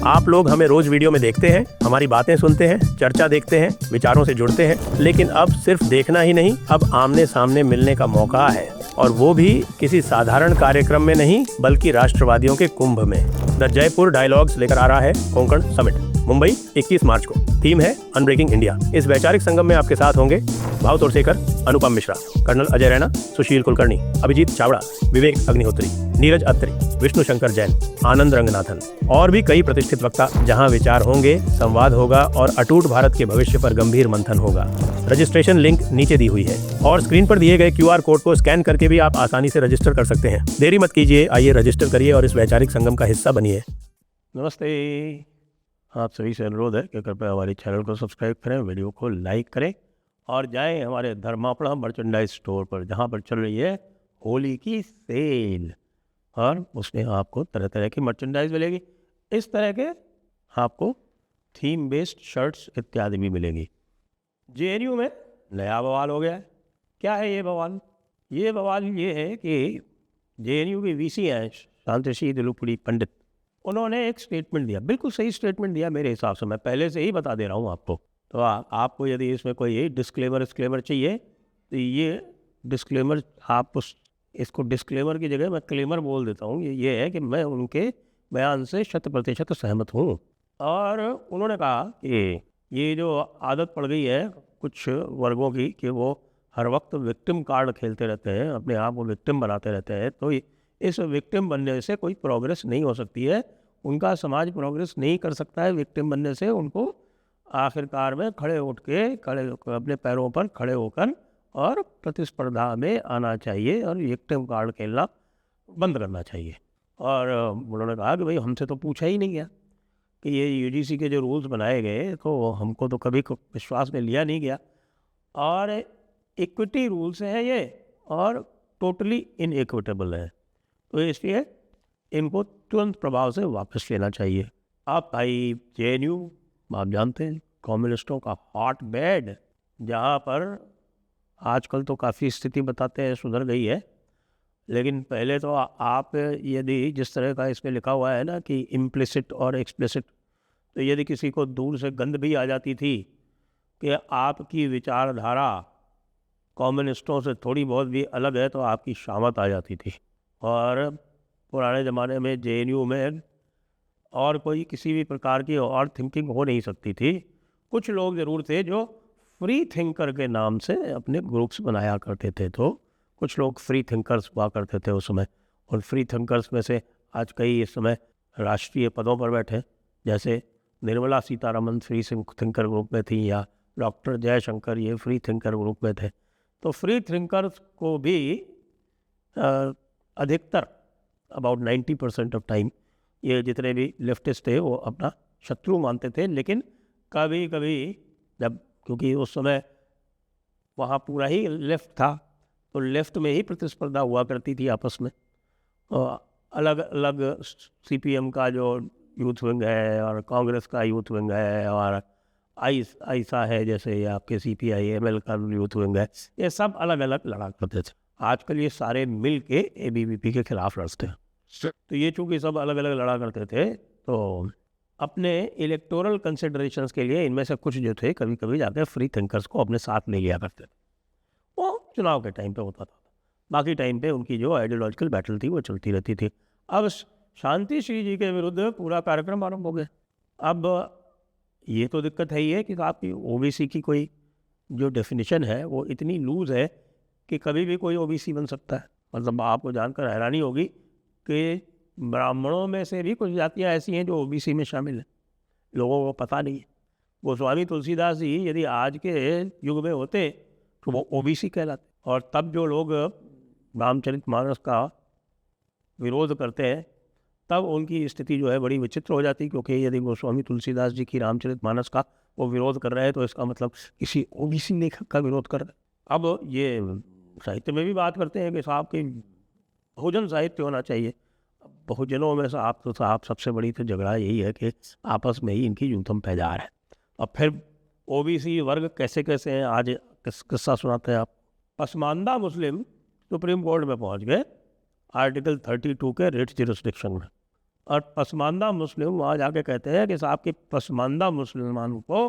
आप लोग हमें रोज वीडियो में देखते हैं, हमारी बातें सुनते हैं, चर्चा देखते हैं, विचारों से जुड़ते हैं, लेकिन अब सिर्फ देखना ही नहीं, अब आमने सामने मिलने का मौका है, और वो भी किसी साधारण कार्यक्रम में नहीं बल्कि राष्ट्रवादियों के कुंभ में। द जयपुर डायलॉग्स लेकर आ रहा है कोंकण समिट, मुंबई 21 मार्च को। थीम है अनब्रेकिंग इंडिया। इस वैचारिक संगम में आपके साथ होंगे भाव तोरसेकर, अनुपम मिश्रा, कर्नल अजय रैना, सुशील कुलकर्णी, अभिजीत चावड़ा, विवेक अग्निहोत्री, नीरज अत्री, विष्णु शंकर जैन, आनंद रंगनाथन और भी कई प्रतिष्ठित वक्ता। जहां विचार होंगे, संवाद होगा और अटूट भारत के भविष्य पर गंभीर मंथन होगा। रजिस्ट्रेशन लिंक नीचे दी हुई है और स्क्रीन पर दिए गए QR कोड को स्कैन करके भी आप आसानी से रजिस्टर कर सकते हैं। देरी मत कीजिए, आइए रजिस्टर करिए और इस वैचारिक संगम का हिस्सा बनिए। नमस्ते, आप सभी से अनुरोध है कि कृपया हमारे चैनल को सब्सक्राइब करें, वीडियो को लाइक करें और जाएं हमारे धर्मापड़ा मर्चेंडाइज स्टोर पर, जहां पर चल रही है होली की सेल और उसमें आपको तरह तरह की मर्चेंडाइज मिलेगी। इस तरह के आपको थीम बेस्ड शर्ट्स इत्यादि भी मिलेंगी। JNU में नया बवाल हो गया है। क्या है ये बवाल? ये बवाल ये है कि JNU के VC हैं शांतिश्री दिलुपुरी पंडित, उन्होंने एक स्टेटमेंट दिया, बिल्कुल सही स्टेटमेंट दिया मेरे हिसाब से। मैं पहले से ही बता दे रहा हूँ आपको। तो आपको यदि इसमें कोई डिस्क्लेमर चाहिए तो ये डिस्क्लेमर, आप इसको डिस्क्लेमर की जगह मैं क्लेमर बोल देता हूँ। ये है कि मैं उनके बयान से 100% सहमत हूँ। और उन्होंने कहा कि ये जो आदत पड़ गई है कुछ वर्गों की कि वो हर वक्त विक्टिम कार्ड खेलते रहते हैं, अपने आप को विक्टिम बनाते रहते हैं, तो इस विक्टिम बनने से कोई प्रोग्रेस नहीं हो सकती है। उनका समाज प्रोग्रेस नहीं कर सकता है विक्टिम बनने से। उनको आखिरकार में खड़े अपने पैरों पर खड़े होकर और प्रतिस्पर्धा में आना चाहिए और विक्टिम कार्ड खेलना बंद करना चाहिए। और उन्होंने कहा कि भाई हमसे तो पूछा ही नहीं गया कि ये UGC के जो रूल्स बनाए गए तो हमको तो कभी विश्वास में लिया नहीं गया, और इक्विटी रूल्स हैं ये और टोटली इनइक्विटेबल है, तो इसलिए इनको तुरंत प्रभाव से वापस लेना चाहिए। आप भाई JNU आप जानते हैं कम्युनिस्टों का हॉट बेड, जहाँ पर आजकल तो काफ़ी स्थिति बताते हैं सुधर गई है, लेकिन पहले तो आप यदि जिस तरह का इसमें लिखा हुआ है ना कि इम्प्लिसिट और एक्सप्लिसिट, तो यदि किसी को दूर से गंध भी आ जाती थी कि आपकी विचारधारा कम्युनिस्टों से थोड़ी बहुत भी अलग है तो आपकी शामत आ जाती थी। और पुराने ज़माने में JNU में और कोई किसी भी प्रकार की और थिंकिंग हो नहीं सकती थी। कुछ लोग ज़रूर थे जो फ्री थिंकर के नाम से अपने ग्रुप्स बनाया करते थे, तो कुछ लोग फ्री थिंकर्स हुआ करते थे उस समय। और फ्री थिंकर्स में से आज कई इस समय राष्ट्रीय पदों पर बैठे, जैसे Nirmala Sitharaman free thinker group में थी, या डॉक्टर जयशंकर ये फ्री थिंकर ग्रुप में थे। तो फ्री थिंकर्स को भी अधिकतर अबाउट 90% ऑफ टाइम ये जितने भी लेफ्टिस्ट थे वो अपना शत्रु मानते थे। लेकिन कभी कभी जब, क्योंकि उस समय वहाँ पूरा ही लेफ्ट था, तो लेफ्ट में ही प्रतिस्पर्धा हुआ करती थी आपस में। अलग अलग CPM का जो यूथ विंग है और कांग्रेस का यूथ विंग है और आईसा है, जैसे ये आपके CPI-ML का यूथ विंग है, ये सब अलग अलग लड़ा करते थे। आजकल ये सारे मिल के ABVP के खिलाफ लड़ते हैं। तो ये चूँकि सब अलग अलग लड़ा करते थे, तो अपने इलेक्टोरल कंसिडरेशंस के लिए इनमें से कुछ जो थे कभी कभी जाकर फ्री थिंकर्स को अपने साथ ले लिया करते थे। वो चुनाव के टाइम पे होता था, बाकी टाइम पे उनकी जो आइडियोलॉजिकल बैटल थी वो चलती रहती थी। अब शांति श्री जी के विरुद्ध पूरा कार्यक्रम आरंभ हो गया। अब ये तो दिक्कत है ही है कि आपकी OBC की कोई जो डेफिनेशन है वो इतनी लूज है कि कभी भी कोई OBC बन सकता है। मतलब आपको जानकर हैरानी होगी कि ब्राह्मणों में से भी कुछ जातियाँ ऐसी हैं जो OBC में शामिल हैं, लोगों को पता नहीं है। गोस्वामी तुलसीदास जी यदि आज के युग में होते तो वो OBC कहलाते, और तब जो लोग रामचरितमानस का विरोध करते हैं तब उनकी स्थिति जो है बड़ी विचित्र हो जाती, क्योंकि यदि गोस्वामी तुलसीदास जी की रामचरितमानस का वो विरोध कर रहे हैं तो इसका मतलब किसी OBC लेखक का विरोध कर रहे हैं। अब ये साहित्य में भी बात करते हैं कि साहब की बहुजन साहित्य होना चाहिए। बहुजनों में साहब सबसे बड़ी तो झगड़ा यही है कि आपस में ही इनकी यूथम पैजार है। अब फिर OBC वर्ग कैसे कैसे हैं, आज किस्सा सुनाते हैं आप। पसमानदा मुस्लिम सुप्रीम कोर्ट में पहुंच गए आर्टिकल 32 के रिट जुरिस्डिक्शन में, और पसमानदा मुस्लिम वहाँ जाके कहते हैं कि साहब के पसमानदा मुसलमानों को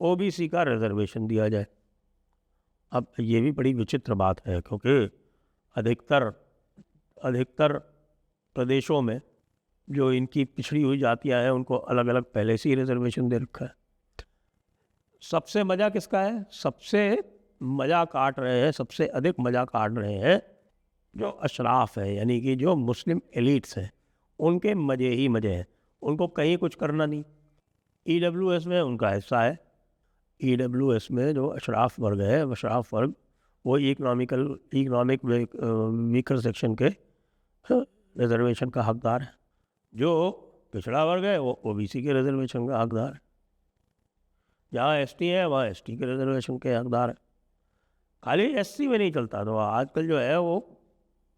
ओबीसी का रिजर्वेशन दिया जाए। अब ये भी बड़ी विचित्र बात है, क्योंकि अधिकतर प्रदेशों में जो इनकी पिछड़ी हुई जातियां हैं उनको अलग अलग पहले से ही रिजर्वेशन दे रखा है। सबसे मज़ा किसका है? सबसे मज़ा काट रहे हैं, सबसे अधिक मज़ा काट रहे हैं जो अशराफ है, यानी कि जो मुस्लिम एलिट्स हैं, उनके मज़े ही मज़े हैं। उनको कहीं कुछ करना नहीं। ईडब्ल्यूएस में उनका हिस्सा है। ईडब्ल्यूएस में जो अशराफ वर्ग है, अशराफ वर्ग वो इकनॉमिक वीकर सेक्शन के रिजर्वेशन का हकदार है। जो पिछड़ा वर्ग है वो ओबीसी के रिजर्वेशन का हकदार है। जहाँ एसटी है वहाँ एसटी के रिजर्वेशन के हकदार है। खाली एससी में नहीं चलता। तो आजकल जो है वो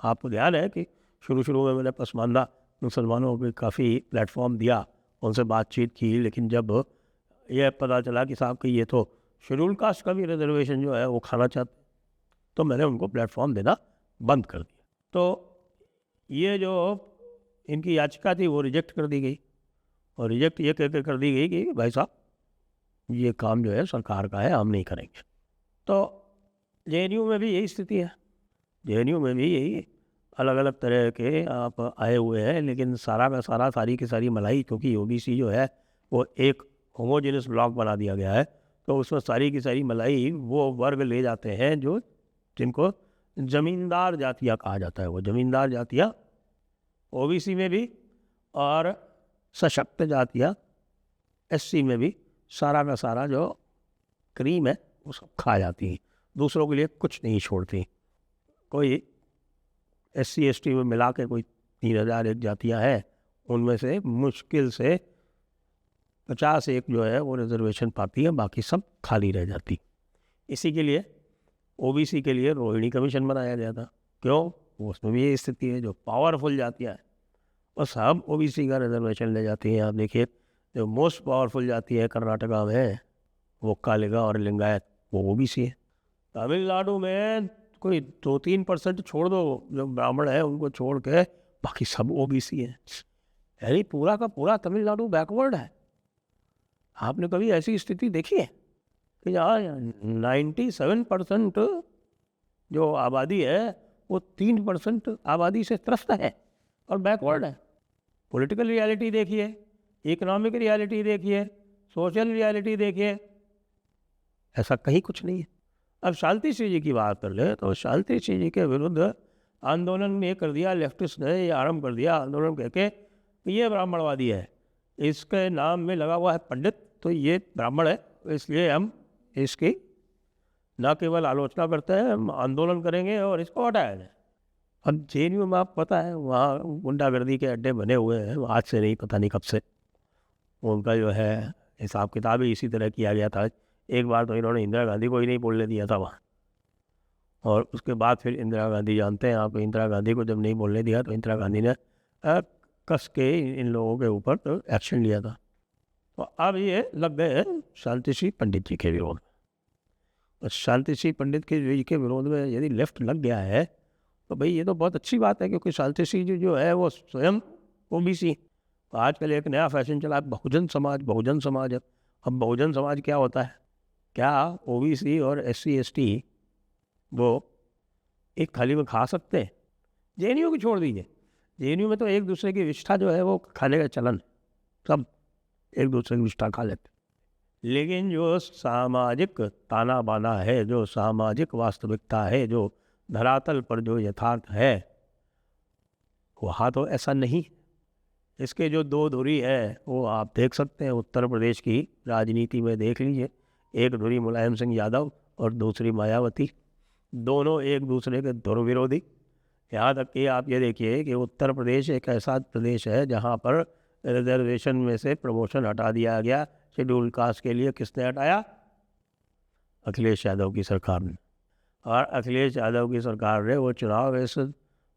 आपको ध्यान है कि शुरू में मैंने पसमानदा मुसलमानों को काफ़ी प्लेटफॉर्म दिया, उनसे बातचीत की, लेकिन जब यह पता चला कि साहब कि ये तो शेड्यूल कास्ट का भी रिजर्वेशन जो है वो खाना चाहते, तो मैंने उनको प्लेटफॉर्म देना बंद कर दिया। तो ये जो इनकी याचिका थी वो रिजेक्ट कर दी गई, और रिजेक्ट ये कहकर कर दी गई कि भाई साहब ये काम जो है सरकार का है, हम नहीं करेंगे। तो जेएनयू में भी यही स्थिति है। जेएनयू में भी यही अलग अलग तरह के आप आए हुए हैं, लेकिन सारा का सारा, सारी की सारी मलाई, क्योंकि ओबीसी जो है वो एक होमोजेनस ब्लॉक बना दिया गया है, तो उसमें सारी की सारी मलाई वो वर्ग ले जाते हैं जो जिनको ज़मींदार जातियाँ कहा जाता है। वो ज़मींदार जातियाँ ओबीसी में भी और सशक्त जातियाँ एससी में भी सारा का सारा जो क्रीम है वो सब खा जाती हैं, दूसरों के लिए कुछ नहीं छोड़ती। कोई एससी एसटी में मिला के कोई 3000 एक जातियाँ हैं, उनमें से मुश्किल से 50 एक जो है वो रिजर्वेशन पाती है, बाकी सब खाली रह जाती। इसी के लिए ओबीसी के लिए रोहिणी कमीशन बनाया गया था। क्यों? उसमें भी ये स्थिति है, जो पावरफुल जातियाँ हैं वो सब ओबीसी का रिजर्वेशन ले जाती हैं। आप देखिए जो मोस्ट पावरफुल जाति है कर्नाटका में वो कालिगा और लिंगायत, वो ओबीसी है। तमिलनाडु में कोई 2-3% छोड़ दो, जो ब्राह्मण है उनको छोड़ के बाकी सब ओबीसी है। यानी पूरा का पूरा तमिलनाडु बैकवर्ड है। आपने कभी ऐसी स्थिति देखी है कि जहाँ 97% जो आबादी है वो 3% आबादी से त्रस्त है और बैकवर्ड है? पॉलिटिकल रियलिटी देखिए, इकोनॉमिक रियलिटी देखिए, सोशल रियलिटी देखिए, ऐसा कहीं कुछ नहीं है। अब शांति श्री जी की बात कर ले तो शांति श्री जी के विरुद्ध आंदोलन में कर दिया, लेफ्टिस्ट ने ये आरंभ कर दिया आंदोलन कह के ये ब्राह्मणवादी है, इसके नाम में लगा हुआ है पंडित, तो ये ब्राह्मण है, इसलिए हम इसकी न केवल आलोचना करते हैं, हम आंदोलन करेंगे और इसको हटाया जाए। अब जेएनयू में आपको पता है वहाँ गुंडागर्दी के अड्डे बने हुए हैं, आज से नहीं, पता नहीं कब से। उनका जो है हिसाब किताब ही इसी तरह किया गया था। एक बार तो इन्होंने इंदिरा गांधी को ही नहीं बोलने दिया था वहाँ, और उसके बाद फिर इंदिरा गांधी, जानते हैं आप, इंदिरा गांधी को जब नहीं बोलने दिया तो इंदिरा गांधी ने कस के इन लोगों के ऊपर तो एक्शन लिया था। तो अब ये लग गए हैं शांति श्री पंडित जी के विरोध में। और शांति श्री पंडित जी के विरोध में यदि लेफ्ट लग गया है तो भाई ये तो बहुत अच्छी बात है, क्योंकि शांति श्री जी जो है वो स्वयं ओबीसी। तो आजकल एक नया फैशन चला है बहुजन समाज, बहुजन समाज। अब बहुजन समाज क्या होता है? क्या ओबीसी और एससी एसटी वो एक थाली में खा सकते हैं? जेएनयू की छोड़ दीजिए, जेएनयू में तो एक दूसरे की विष्ठा जो है वो खाने का चलन, सब एक दूसरे की विष्ठा खा लेते। लेकिन जो सामाजिक ताना बाना है, जो सामाजिक वास्तविकता है, जो धरातल पर जो यथार्थ है, वहाँ तो ऐसा नहीं। इसके जो दो धुरी है वो आप देख सकते हैं उत्तर प्रदेश की राजनीति में, देख लीजिए। एक धुरी मुलायम सिंह यादव और दूसरी मायावती, दोनों एक दूसरे के धुर विरोधी। यहाँ तक कि आप ये देखिए कि उत्तर प्रदेश एक ऐसा प्रदेश है जहाँ पर रिजर्वेशन में से प्रमोशन हटा दिया गया शेड्यूल कास्ट के लिए। किसने हटाया? अखिलेश यादव की सरकार ने। और अखिलेश यादव की सरकार ने वो चुनाव इस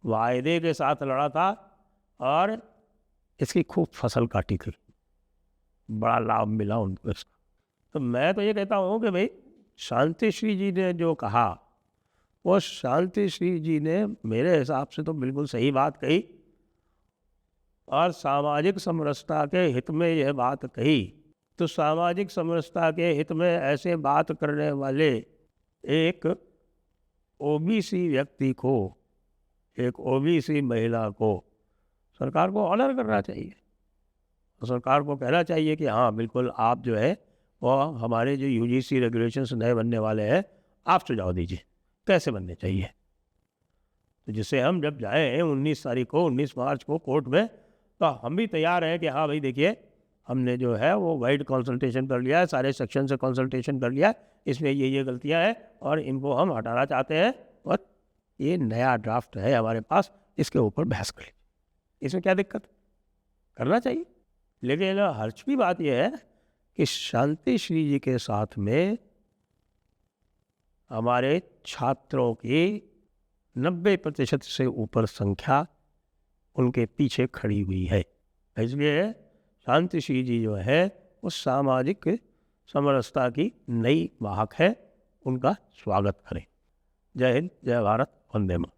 वायदे के साथ लड़ा था और इसकी खूब फसल काटी थी, बड़ा लाभ मिला उनको इसका। तो मैं तो ये कहता हूँ कि भाई शांति श्री जी ने जो कहा वो शांति श्री जी ने मेरे हिसाब से तो बिल्कुल सही बात कही। और सामाजिक समरसता के हित में यह बात कही, तो सामाजिक समरसता के हित में ऐसे बात करने वाले एक ओबीसी व्यक्ति को, एक ओबीसी महिला को सरकार को ऑनर करना चाहिए। तो सरकार को कहना चाहिए कि हाँ बिल्कुल, आप जो है वो हमारे जो यूजीसी रेगुलेशंस नए बनने वाले हैं, आप सुझाव दीजिए कैसे बनने चाहिए। तो जिससे हम जब जाएँ 19 तारीख को, 19 मार्च को कोर्ट में, तो हम भी तैयार हैं कि हाँ भाई देखिए, हमने जो है वो वाइड कंसल्टेशन कर लिया है, सारे सेक्शन से कंसल्टेशन कर लिया है, इसमें ये गलतियां हैं और इनको हम हटाना चाहते हैं, और ये नया ड्राफ्ट है हमारे पास, इसके ऊपर बहस करें। इसमें क्या दिक्कत, करना चाहिए। लेकिन हर्ष की बात यह है कि शांति श्री जी के साथ में हमारे छात्रों की 90% से ऊपर संख्या उनके पीछे खड़ी हुई है। इसलिए शांति श्री जी जो है वो सामाजिक समरसता की नई वाहक है, उनका स्वागत करें। जय हिंद, जय भारत, वंदे मातरम।